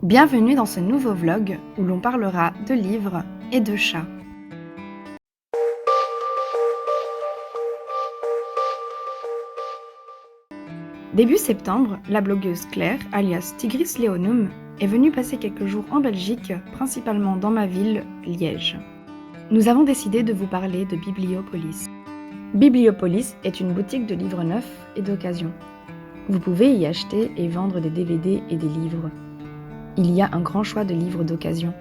Bienvenue dans ce nouveau vlog où l'on parlera de livres et de chats. Début septembre, la blogueuse Claire, alias Tigris Leonum, est venue passer quelques jours en Belgique, principalement dans ma ville, Liège. Nous avons décidé de vous parler de Bibliopolis. Bibliopolis est une boutique de livres neufs et d'occasion. Vous pouvez y acheter et vendre des DVD et des livres. Il y a un grand choix de livres d'occasion.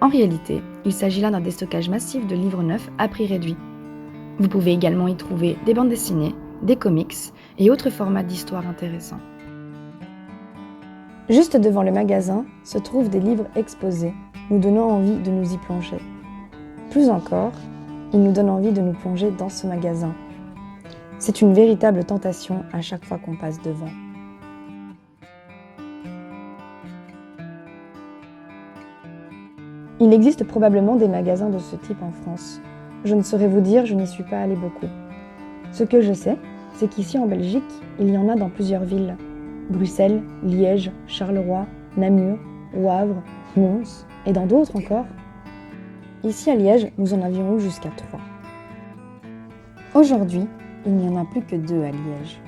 En réalité, il s'agit là d'un déstockage massif de livres neufs à prix réduit. Vous pouvez également y trouver des bandes dessinées, des comics et autres formats d'histoire intéressants. Juste devant le magasin se trouvent des livres exposés, nous donnant envie de nous y plonger. Plus encore, il nous donne envie de nous plonger dans ce magasin. C'est une véritable tentation à chaque fois qu'on passe devant. Il existe probablement des magasins de ce type en France. Je ne saurais vous dire, je n'y suis pas allée beaucoup. Ce que je sais, c'est qu'ici en Belgique, il y en a dans plusieurs villes. Bruxelles, Liège, Charleroi, Namur, Le Havre, Mons et dans d'autres encore. Ici à Liège, nous en avions eu jusqu'à 3. Aujourd'hui, il n'y en a plus que 2 à Liège.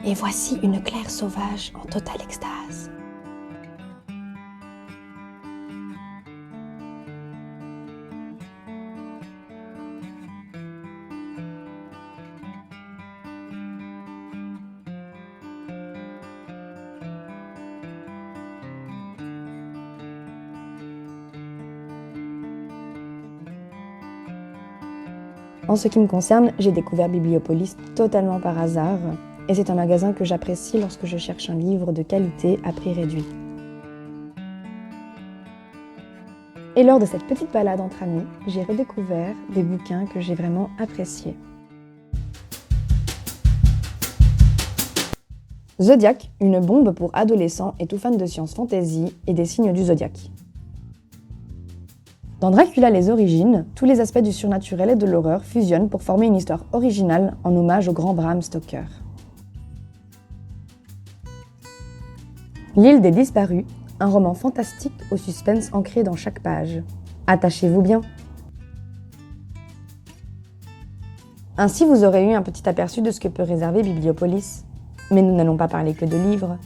Et voici une Claire sauvage en totale extase. En ce qui me concerne, j'ai découvert Bibliopolis totalement par hasard. Et c'est un magasin que j'apprécie lorsque je cherche un livre de qualité à prix réduit. Et lors de cette petite balade entre amis, j'ai redécouvert des bouquins que j'ai vraiment appréciés. Zodiac, une bombe pour adolescents et tout fan de science fantasy et des signes du zodiaque. Dans Dracula les origines, tous les aspects du surnaturel et de l'horreur fusionnent pour former une histoire originale en hommage au grand Bram Stoker. L'île des disparus, un roman fantastique au suspense ancré dans chaque page. Attachez-vous bien. Ainsi, vous aurez eu un petit aperçu de ce que peut réserver Bibliopolis. Mais nous n'allons pas parler que de livres.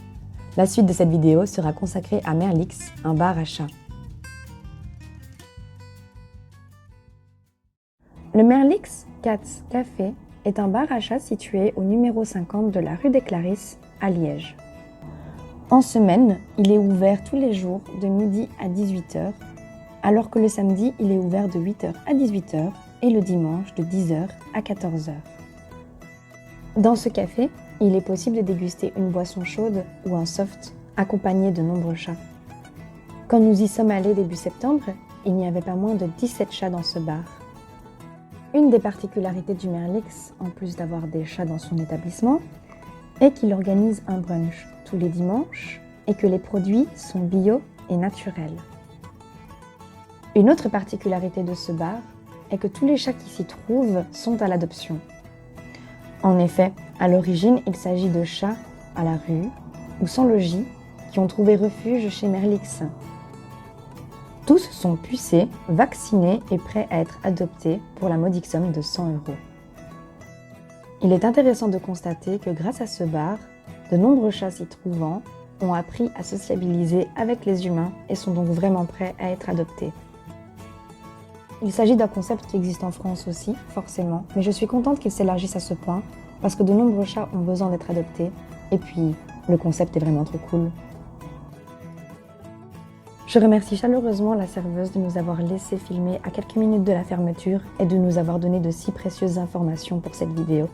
La suite de cette vidéo sera consacrée à Merlix, un bar à chats. Le Merlix Cats Café est un bar à chats situé au numéro 50 de la rue des Clarisses, à Liège. En semaine, il est ouvert tous les jours de midi à 18h, alors que le samedi, il est ouvert de 8h à 18h et le dimanche de 10h à 14h. Dans ce café, il est possible de déguster une boisson chaude ou un soft accompagné de nombreux chats. Quand nous y sommes allés début septembre, il n'y avait pas moins de 17 chats dans ce bar. Une des particularités du Merlix, en plus d'avoir des chats dans son établissement, est qu'il organise un brunch tous les dimanches et que les produits sont bio et naturels. Une autre particularité de ce bar est que tous les chats qui s'y trouvent sont à l'adoption. En effet, à l'origine, il s'agit de chats à la rue ou sans logis qui ont trouvé refuge chez Merlix. Tous sont pucés, vaccinés et prêts à être adoptés pour la modique somme de 100 €. Il est intéressant de constater que grâce à ce bar, de nombreux chats s'y trouvant ont appris à sociabiliser avec les humains et sont donc vraiment prêts à être adoptés. Il s'agit d'un concept qui existe en France aussi, forcément, mais je suis contente qu'il s'élargisse à ce point parce que de nombreux chats ont besoin d'être adoptés et puis le concept est vraiment trop cool. Je remercie chaleureusement la serveuse de nous avoir laissé filmer à quelques minutes de la fermeture et de nous avoir donné de si précieuses informations pour cette vidéo.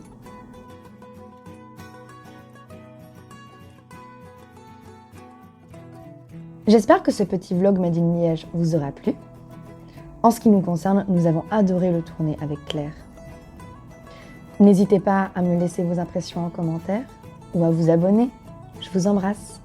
J'espère que ce petit vlog Made in Liège vous aura plu. En ce qui nous concerne, nous avons adoré le tourner avec Claire. N'hésitez pas à me laisser vos impressions en commentaire ou à vous abonner. Je vous embrasse.